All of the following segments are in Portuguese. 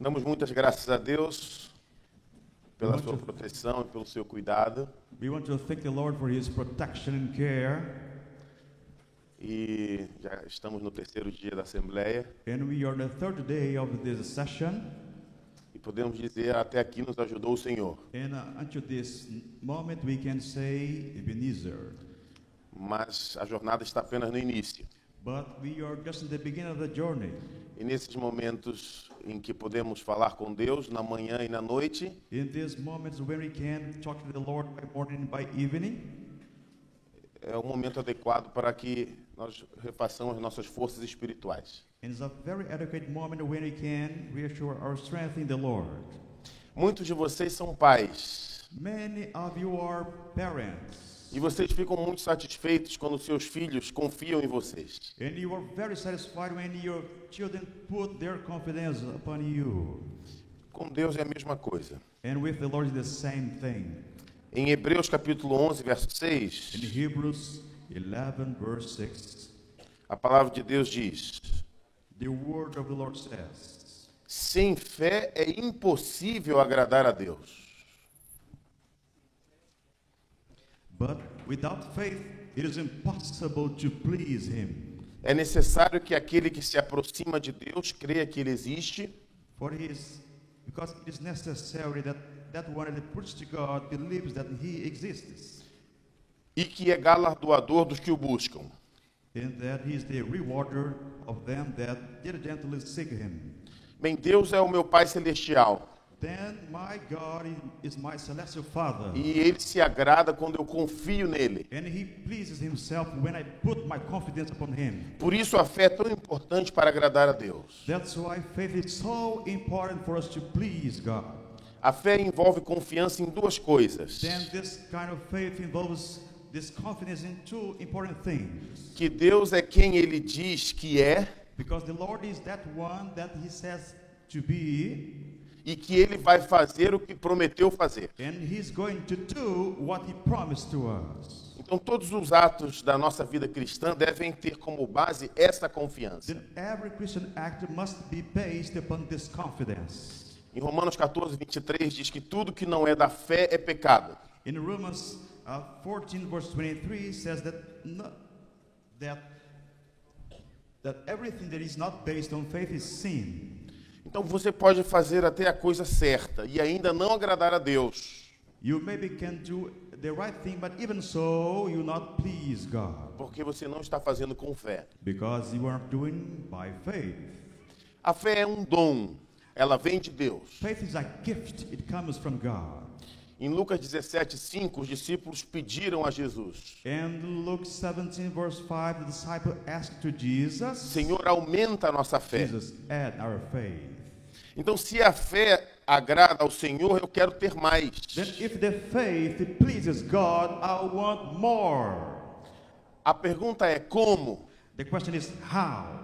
Damos muitas graças a Deus pela sua proteção e pelo seu cuidado. We want to thank the Lord for His protection and care. E já estamos no terceiro dia da Assembleia. And we are on the third day of this session. E podemos dizer, até aqui nos ajudou o Senhor. And until this moment we can say Ebenezer. Mas a jornada está apenas no início. But we are just in the beginning of the journey. E nesses momentos em que podemos falar com Deus na manhã e na noite, In these moments when we can talk to the Lord by morning and by evening, é o momento adequado para que nós refaçamos nossas forças espirituais. and it's a very adequate moment when we can reassure our strength in the Lord. Muitos de vocês são pais. Many of you are parents. E vocês ficam muito satisfeitos quando seus filhos confiam em vocês. And you are very satisfied when your children put their confidence upon you. Com Deus é a mesma coisa. And with the Lord is the same thing. Em Hebreus capítulo 11, verso In 6, Hebrews 11 verse 6, a palavra de Deus diz: the word of the Lord says, sem fé é impossível agradar a Deus. but without faith it is impossible to please Him. É necessário que aquele que se aproxima de Deus creia que Ele existe Because it is necessary that one that preaches to God believes that He exists, e que é galardoador dos que o buscam. and that He is the rewarder of them that diligently seek Him. Bem, Deus é o meu Pai Celestial. Then my God is my celestial Father, E Ele se agrada quando eu confio nele. and He pleases Himself when I put my confidence upon Him. Por isso a fé é tão importante para agradar a Deus. That's why faith is so important for us to please God. A fé envolve confiança em duas coisas: Then this kind of faith involves this confidence in two important things. que Deus é quem Ele diz que é, Because the Lord is that one that He says to be, e que Ele vai fazer o que prometeu fazer. and He's going to do what He promised to us. Então todos os atos da nossa vida cristã devem ter como base essa confiança. Then every Christian act must be based upon this confidence. Em Romanos 14, 23 diz que tudo que não é da fé é pecado. In Romans 14 verse 23 says that everything that is not based on faith is sin. Então você pode fazer até a coisa certa e ainda não agradar a Deus, You maybe can do the right thing, but even so, you not please God, porque você não está fazendo com fé. because you are doing by faith. A fé é um dom, ela vem de Deus. Faith is a gift, it comes from God. Em Lucas 17, 5, os discípulos pediram a Jesus: And Luke 17 verse 5, the disciple asked to Jesus, Senhor, aumenta a nossa fé. Jesus, add our faith. Então, se a fé agrada ao Senhor, eu quero ter mais. Then if the faith pleases God, I want more. A pergunta é como? The question is how?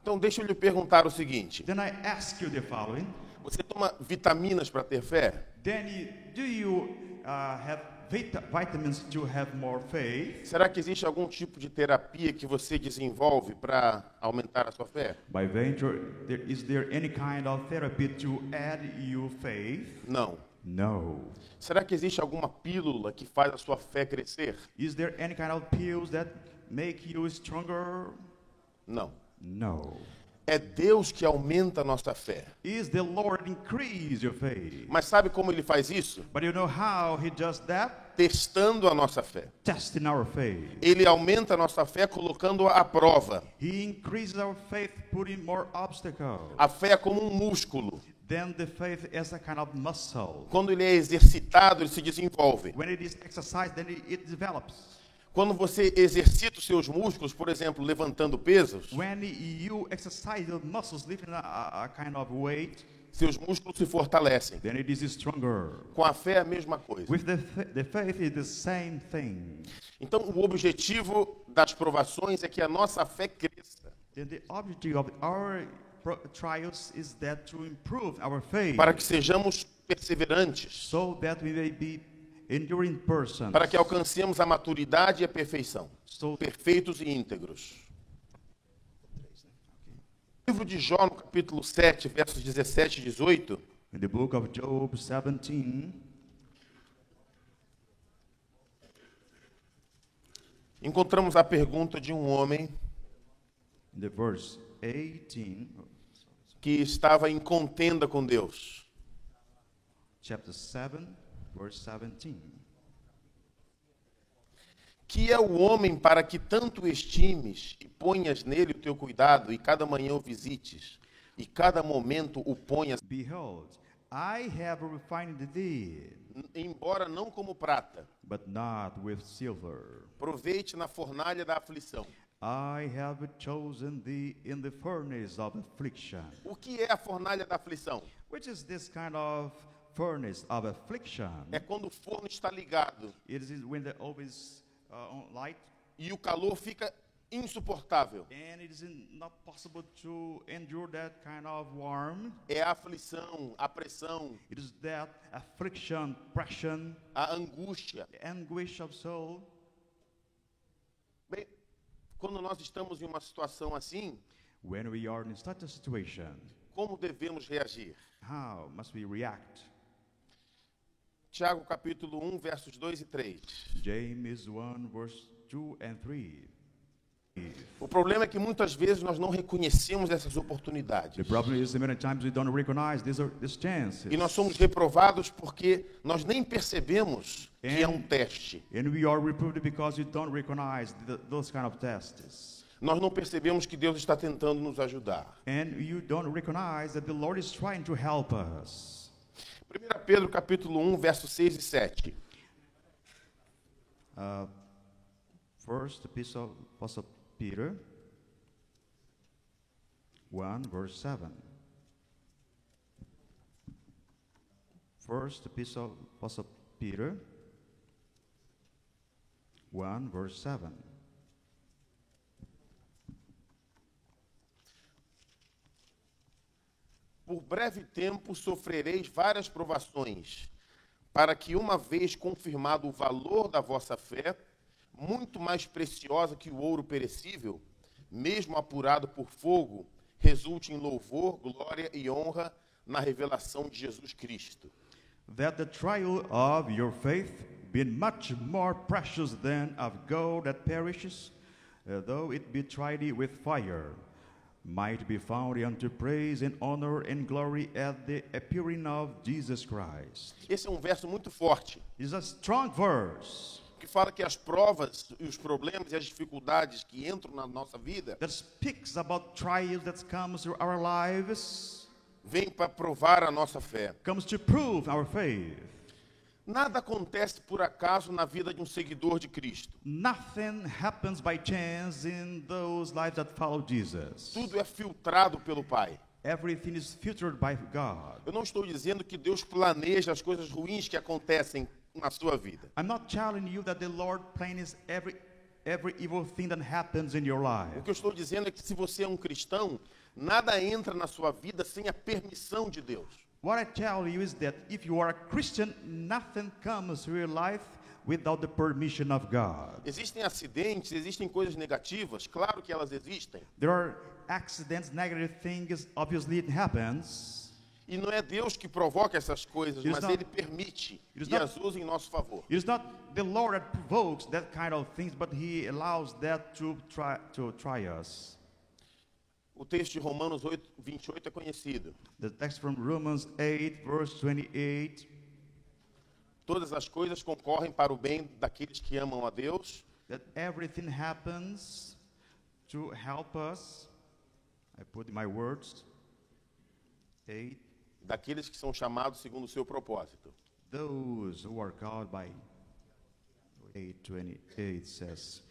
Então, deixa eu lhe perguntar o seguinte: Then I ask you the following. você toma vitaminas para ter fé? Then do you have vitamins to have more faith? Será que existe algum tipo de terapia que você desenvolve para aumentar a sua fé? By venture, is there any kind of therapy to add your faith? Não. No. Será que existe alguma pílula que faz a sua fé crescer? Is there any kind of pills that make you stronger? Não. No. É Deus que aumenta a nossa fé. Is the Lord increase your faith? Mas sabe como Ele faz isso? But you know how He does that? Testando a nossa fé. Testing our faith. Ele aumenta a nossa fé colocando-a à prova. He increases our faith, putting more obstacles. A fé é como um músculo. Then the faith is a kind of muscle. Quando ele é exercitado, ele se desenvolve. When it is exercised, then it develops. Quando você exercita os seus músculos, por exemplo, levantando pesos, When you exercise your muscles, lifting a kind of weight, seus músculos se fortalecem. then it is stronger. Com a fé é a mesma coisa. With the faith is the same thing. Então, o objetivo das provações é que a nossa fé cresça, Then the objective of our trials is that to improve our faith, para que sejamos perseverantes, so that we may be enduring persons, para que alcancemos a maturidade e a perfeição, so perfeitos e íntegros. livro de Jó, no capítulo 7, versos 17 e 18, In the book of Job 17, encontramos a pergunta de um homem in the verse 18, que estava em contenda com Deus. chapter 7, verse 17. Que é o homem para que tanto o estimes e ponhas nele o teu cuidado, e cada manhã o visites, e cada momento o ponhas, Behold, I have refined thee, embora não como prata, but not with silver. proveite na fornalha da aflição. I have chosen thee in the furnace of affliction. O que é a fornalha da aflição? Which is this kind of furnace of affliction? É quando o forno está ligado It is when the oven is on light, e o calor fica insuportável. and it is not possible to endure that kind of warmth. É a aflição, a pressão, It is that affliction, pressure, a angústia. anguish of soul. Bem, quando nós estamos em uma situação assim, When we are in such a situation, como devemos reagir? how must we react? Tiago capítulo 1, versos 2 e 3. James 1, verse 2 and 3. O problema é que muitas vezes nós não reconhecemos essas oportunidades. The problem is that many times we don't recognize these chances. E nós somos reprovados porque nós nem percebemos que é um teste. And we are reproved because we don't recognize those kind of tests. Nós não percebemos que Deus está tentando nos ajudar. And you don't recognize that the Lord is trying to help us. 1 Pedro capítulo 1, versos 6 e 7. First epistle of Peter 1, verse 7. First epistle of Peter 1, verse 7. Por breve tempo sofrereis várias provações, para que, uma vez confirmado o valor da vossa fé, muito mais preciosa que o ouro perecível, mesmo apurado por fogo, resulte em louvor, glória e honra na revelação de Jesus Cristo. That the trial of your faith, being much more precious than of gold that perishes, though it be tried with fire, might be found unto praise and honor and glory at the appearing of Jesus Christ. Esse é um verso muito forte, It's a strong verse que fala que as provas e os problemas e as dificuldades que entram na nossa vida that speaks about trials that comes through our lives, vêm para provar a nossa fé. comes to prove our faith. Nada acontece por acaso na vida de um seguidor de Cristo. Nothing happens by chance in those lives that follow Jesus. Tudo é filtrado pelo Pai. Everything is filtered by God. Eu não estou dizendo que Deus planeja as coisas ruins que acontecem na sua vida. I'm not telling you that the Lord plans every evil thing that happens in your O life. que eu estou dizendo é que se você é um cristão, nada entra na sua vida sem a permissão de Deus. What I tell you is that if you are a Christian, nothing comes to your life without the permission of God. Existem acidentes, existem coisas negativas, claro que elas existem. There are accidents, negative things, obviously it happens. E não é Deus que provoca essas coisas, It is mas not- Ele permite it is e not- as usa em nosso favor. It is not the Lord that provokes that kind of things, but He allows that to try us. O texto de Romanos 8, 28 é conhecido. The text from Romans 8, verse 28. Todas as coisas concorrem para o bem daqueles que amam a Deus, That everything happens to help us. I put in my words. 8. daqueles que são chamados segundo o seu propósito. Those who are called by 8:28 says,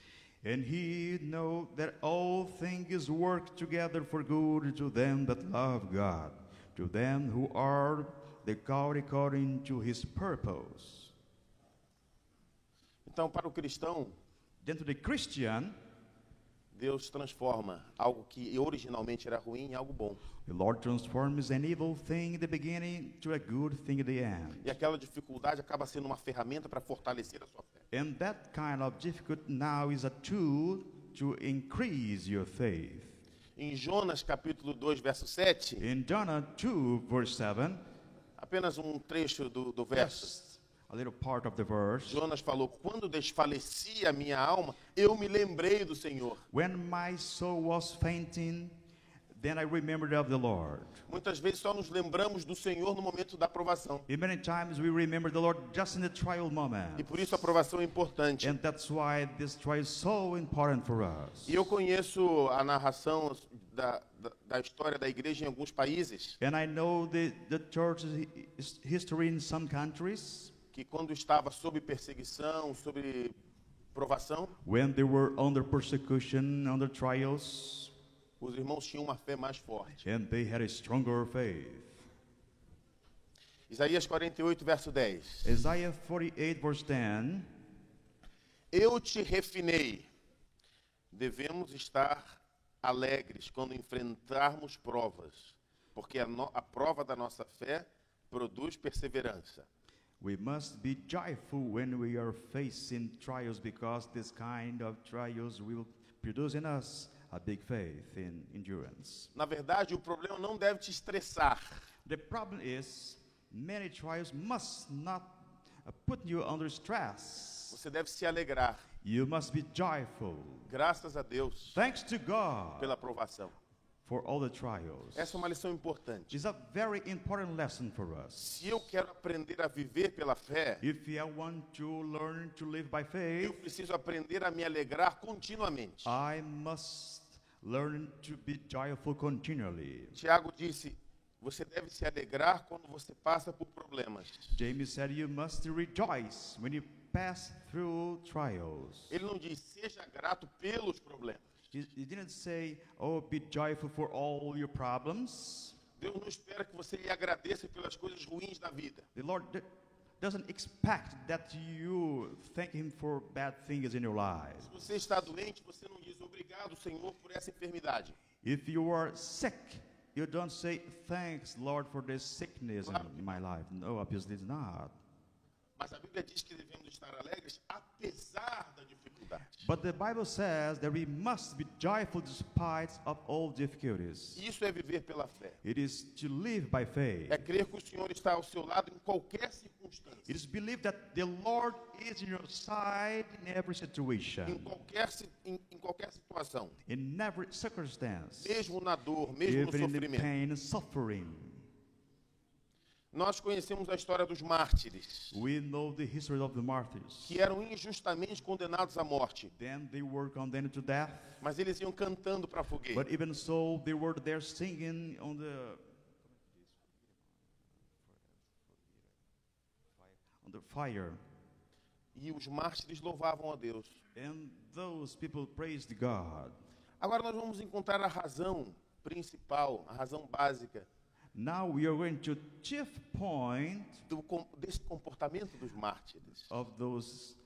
and he know that all things work together for good to them that love God, to them who are the called according to his purpose. Então, para o cristão, Then to the Christian, Deus transforma algo que originalmente era ruim em algo bom. the Lord transforms an evil thing in the beginning to a good thing at the end. E aquela dificuldade acaba sendo uma ferramenta para fortalecer a sua fé. And that kind of difficulty now is a tool to increase your faith. Em Jonas capítulo 2, verso 7, In Jonah 2, verse 7, apenas um trecho do verso. just a little part of the verse. Jonas falou: quando desfalecia a minha alma, eu me lembrei do Senhor. When my soul was fainting, then I remembered of the Lord. Muitas vezes só nos lembramos do Senhor no momento da aprovação. And many times we remember the Lord just in the trial E moment. por isso a aprovação é importante. And that's why this trial is so important for us. E eu conheço a narração da história da igreja em alguns países, And I know the church history in some countries, que quando estava sob perseguição, sob provação, when they were under persecution, under trials, os irmãos tinham uma fé mais forte. and they had a stronger faith. Isaías 48, verso 10. Isaiah 48, verse 10, Eu te refinei. Devemos estar alegres quando enfrentarmos provas, porque a prova da nossa fé produz perseverança. we must be joyful when we are facing trials, because this kind of trials will produce in us a big faith in endurance. Na verdade, o problema não deve te estressar. The problem is, many trials must not put you under stress. Você deve se alegrar. You must be joyful. Graças a Deus Thanks to God pela aprovação. for all the trials. Essa é uma lição importante. It's a very important lesson for us. Se eu quero aprender a viver pela fé, If I want to learn to live by eu faith, preciso aprender a me alegrar continuamente. I must learn to be joyful continually. Tiago disse: você deve se alegrar quando você passa por problemas. James said you must rejoice when you pass through trials. Ele não diz: seja grato pelos problemas. He didn't say, oh, be joyful for all your problems. Deus não espera que você lhe agradeça pelas coisas ruins da vida. The Lord doesn't expect that you thank Him for bad things in your life. Se você está doente, você não diz obrigado, Senhor, por essa enfermidade. If you are sick, you don't say, thanks, Lord, for this sickness in my life. No, obviously it's not. Mas a Bíblia diz que devemos estar alegres apesar da dificuldade. But the Bible says that we must be joyful despite of all difficulties. Isso é viver pela fé. It is to live by faith. É crer que o Senhor está ao seu lado em qualquer circunstância. It is believe that the Lord is in your side in every Em situation, qualquer situação. in every circumstance, Mesmo na dor, mesmo no even in the sofrimento. pain and suffering. Nós conhecemos a história dos mártires, We know the history of the martyrs. que eram injustamente condenados à morte, Then they were condemned to death, mas eles iam cantando para a fogueira. but even so, they were there singing on the fire. E os mártires louvavam a Deus. And those people praised God. Agora nós vamos encontrar a razão principal, a razão básica Now we are going to chief point desse comportamento dos mártires. of those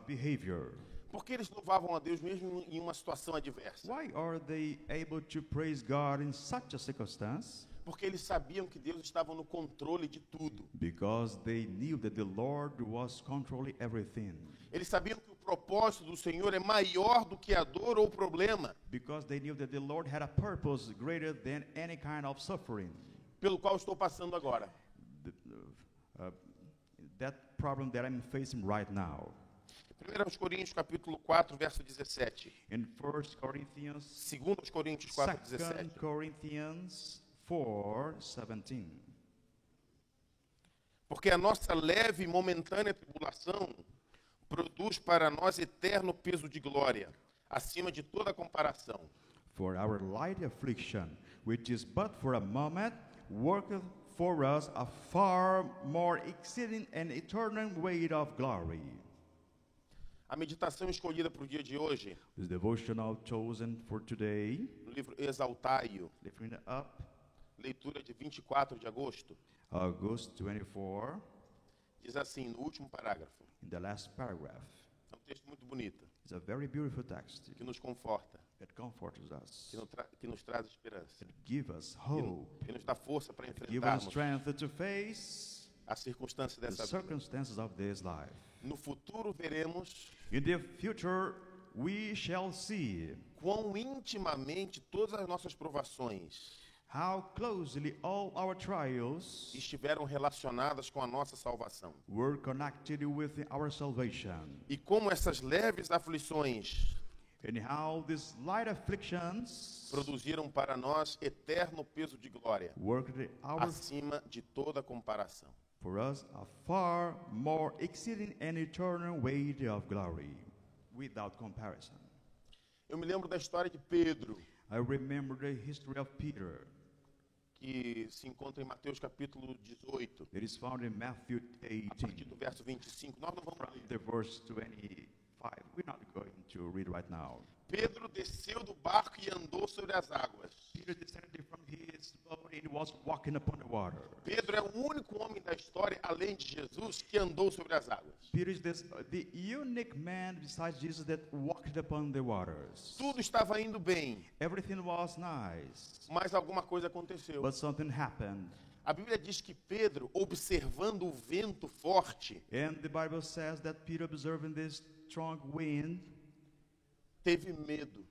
behavior. Por que eles louvavam a Deus mesmo em uma situação adversa? Why are they able to praise God in such a circumstance? Porque eles sabiam que Deus estava no controle de tudo. Because they knew that the Lord was controlling everything. Eles sabiam que o propósito do Senhor é maior do que a dor ou o problema Because they knew that the Lord had a purpose greater than any kind of suffering. pelo qual estou passando agora. The- that problem that I'm facing right now. 1 Coríntios capítulo 4, verso 17. In 1 Corinthians, 2 Coríntios 4, 2 17. Corinthians 4:17. Porque a nossa leve e momentânea tribulação produz para nós eterno peso de glória, acima de toda comparação. For our light affliction, which is but for a moment, worketh for us a far more exceeding and eternal weight of glory. A meditação escolhida para o dia de hoje, This devotional chosen for today, no livro Exaltai-o, lifting it up, leitura de 24 de agosto, August 24, diz assim, no último parágrafo. in the last paragraph. É um texto muito bonito, It's a very beautiful text. que nos conforta, It comforts us. que nos traz esperança, It gives us que hope. nos dá força para Give us enfrentarmos strength to face as circunstâncias the dessa vida. circumstances of this life. No futuro veremos In the future, we shall see quão intimamente todas as nossas provações how closely all our trials estiveram relacionadas com a nossa salvação. were connected with our salvation, E como essas leves aflições and how these light afflictions produziram para nós eterno peso de glória, worked acima de toda comparação. for us a far more exceeding and eternal weight of glory, without comparison. Eu me lembro da história de Pedro, I remember the history of Peter. que se encontra em Mateus capítulo 18, It is found in Matthew a partir 18, do verso 25. Nós não vamos ler. the verse 25. We're not going to read right now. Pedro desceu do barco e andou sobre as águas. Peter descended from his boat and was walking upon the water. Pedro é o único homem da história, além de Jesus, que andou sobre as águas. Peter is the unique man besides Jesus that walked upon the waters. Tudo estava indo bem, Everything was nice, mas alguma coisa aconteceu. but something happened. A Bíblia diz que Pedro, observando o vento forte, And the Bible says that Peter, observing this strong wind, teve medo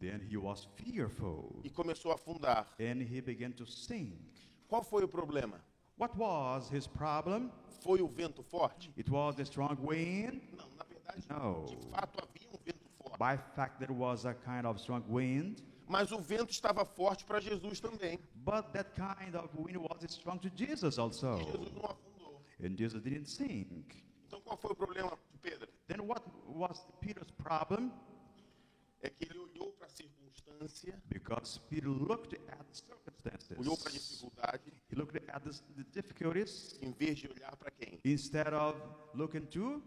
then he was fearful, e começou a afundar. and he began to sink. Qual foi o problema? What was his problem? Foi o vento forte? It was the strong wind. Não, na verdade, No. de fato havia um vento forte. By fact, there was a kind of strong wind, Mas o vento estava forte para Jesus também. but that kind of wind was strong to Jesus also, E Jesus não afundou. and Jesus didn't sink. Então qual foi o problema de Pedro? Then what was Peter's problem? É que ele olhou para a circunstância, Because Peter looked at olhou para a circumstances. dificuldade, He looked at the difficulties em vez de olhar para quem? instead of looking to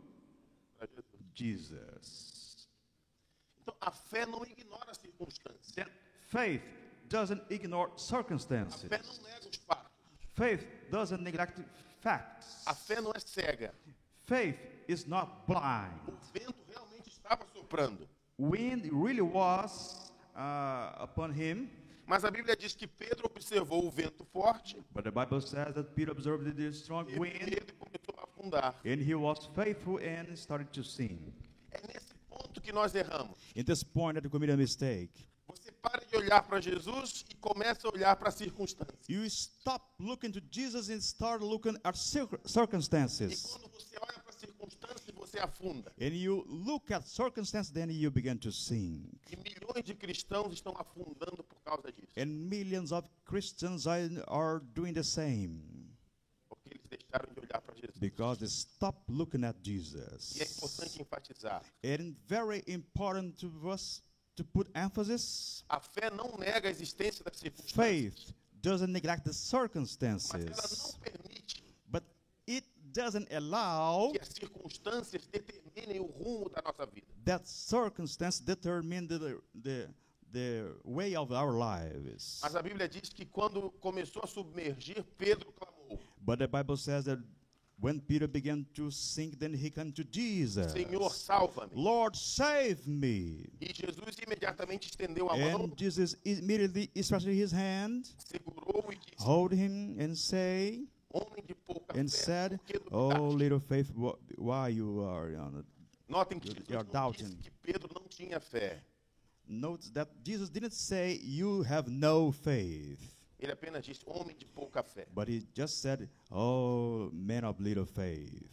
Para Jesus. Jesus. Então a fé não ignora as circunstâncias. Then faith doesn't ignore A circumstances. fé não nega os fatos. Faith doesn't neglect facts. A fé não é cega. Faith is not blind. O vento realmente estava soprando. Wind really was upon him, Mas a Bíblia diz que Pedro observou o vento forte, but the Bible says that Peter observed the strong teve wind, medo e começou a afundar. and he was faithful and started to sink. É nesse ponto que nós erramos. In this point that you committed a mistake. Você para de olhar para Jesus e começa a olhar para as circunstâncias. You stop looking to Jesus and start looking at E circumstances. quando você olha para as circunstâncias, você afunda. And you look at circumstances, then you begin to sink. E milhões de cristãos estão afundando por causa disso. And millions of Christians are doing the same Porque eles deixaram de olhar para Jesus. because they stop looking at E é Jesus. importante enfatizar. And very important to us to put emphasis. A fé não nega a existência das circunstâncias. Faith doesn't neglect the Mas ela não circumstances, permite but it doesn't allow que as circunstâncias determinem o rumo da nossa vida. that circumstance determine the way of our lives. Mas a Bíblia diz que quando começou a submergir, Pedro clamou: But the Bible says that when Peter began to sink, then he came to Jesus. Senhor, salva-me. Lord, save me. E Jesus imediatamente estendeu a mão, And Jesus immediately stretched his hand, segurou e disse: hold him and homem de pouca and fé, said, por que oh, duvidaste? little faith, why you are Notem que Jesus you're não doubting. disse que Pedro não tinha fé. Note that Jesus didn't say you have no faith, Ele apenas disse, homem de pouca fé. but he just said, oh, man of little faith.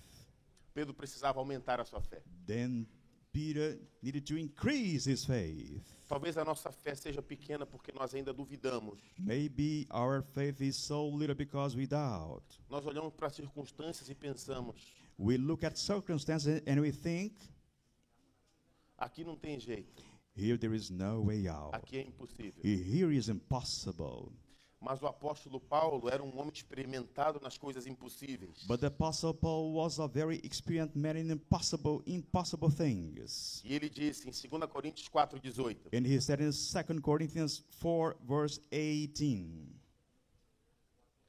Pedro precisava aumentar a sua fé. Then Peter needed to increase his faith. Talvez a nossa fé seja pequena porque nós ainda duvidamos. Maybe our faith is so little because we doubt. Nós olhamos para as circunstâncias e pensamos, We look at circumstances and we think, aqui não tem jeito, here there is no way out. aqui é impossível. Here is impossible. Mas o apóstolo Paulo era um homem experimentado nas coisas impossíveis. But the Apostle Paul was a very experienced man in impossible things. E ele disse em 2 Coríntios 4:18, And he said in 2 Corinthians 4, verse 18,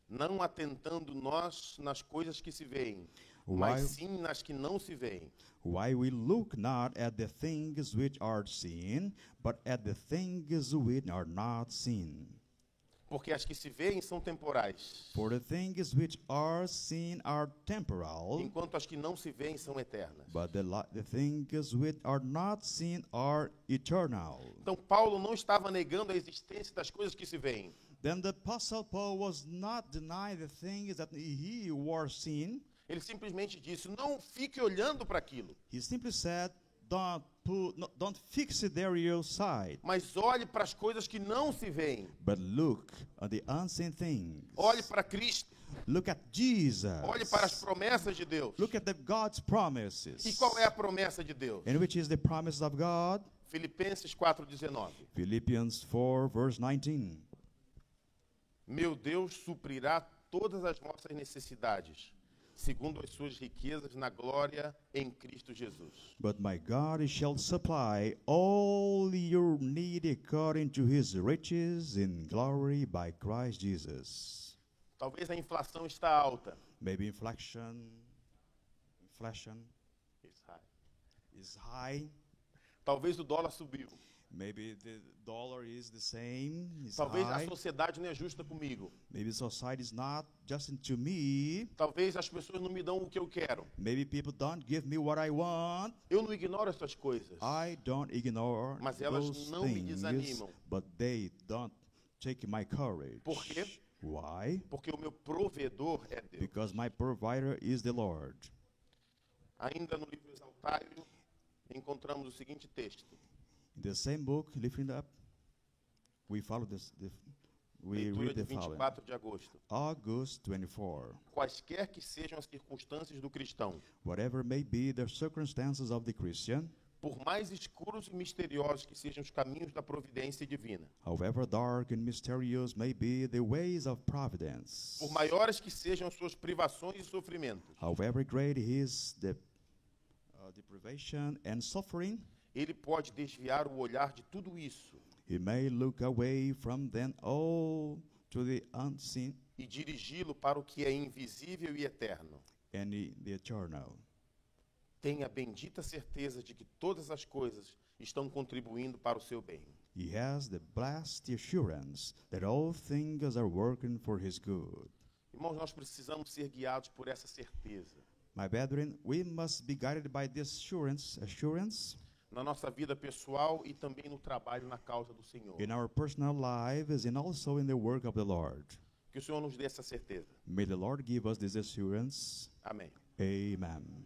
não atentando nós nas coisas que se veem, Why? mas sim nas que não se veem. why we look not at the things which are seen, but at the things which are not seen. Porque as que se veem são temporais, For the things which are seen are temporal, enquanto as que não se veem são eternas. but the things which are not seen are eternal. Então Paulo não estava negando a existência das coisas que se veem. Then the Apostle Paul was not denying the things that he was seen. Ele simplesmente disse: não fique olhando para aquilo, He simply said, don't fix it there your side, mas olhe para as coisas que não se veem. but look at the unseen things. Olhe para Cristo, Look at Jesus. olhe para as promessas de Deus. Look at God's promises. E qual é a promessa de Deus? And which is the promise of God? Filipenses 4,19. Philippians 4, verse 19. Meu Deus suprirá todas as vossas necessidades, segundo as suas riquezas na glória em Cristo Jesus. But my God shall supply all your need according to his riches in glory by Christ Jesus. Talvez a inflação está alta. Maybe inflation is high. Talvez o dólar subiu. Maybe the dollar is the same, is Talvez a high. sociedade não é justa comigo. Maybe society is not just to me. Talvez as pessoas não me dão o que eu quero. Maybe people don't give me what I want. Eu não ignoro essas coisas. I don't ignore Mas elas those não me things, desanimam. but they don't take my courage. Por quê? Why? Porque o meu provedor é Deus. Because my provider is the Lord. Ainda no livro Exaltário, encontramos o seguinte texto. In the same book, lifting up, we follow this. We Leitura read de the following. 24 de agosto. August 24. Quaisquer que sejam as circunstâncias do cristão, Whatever may be the circumstances of the Christian, por mais escuros e misteriosos que sejam os caminhos da providência divina, however dark and mysterious may be the ways of providence, por maiores que sejam as suas privações e sofrimentos, however great is the deprivation and suffering, ele pode desviar o olhar de tudo isso he may look away from them all to the unseen e dirigi-lo para o que é invisível e eterno. and the eternal. Tenha a bendita certeza de que todas as coisas estão contribuindo para o seu bem. He has the blessed assurance that all things are working for his good. Irmãos, nós precisamos ser guiados por essa certeza. My brethren, we must be guided by this assurance Na nossa vida pessoal e também no trabalho na causa do Senhor. in our personal lives and also in the work of the Lord. Que o Senhor nos dê essa certeza. May the Lord give us this assurance. Amém. Amen.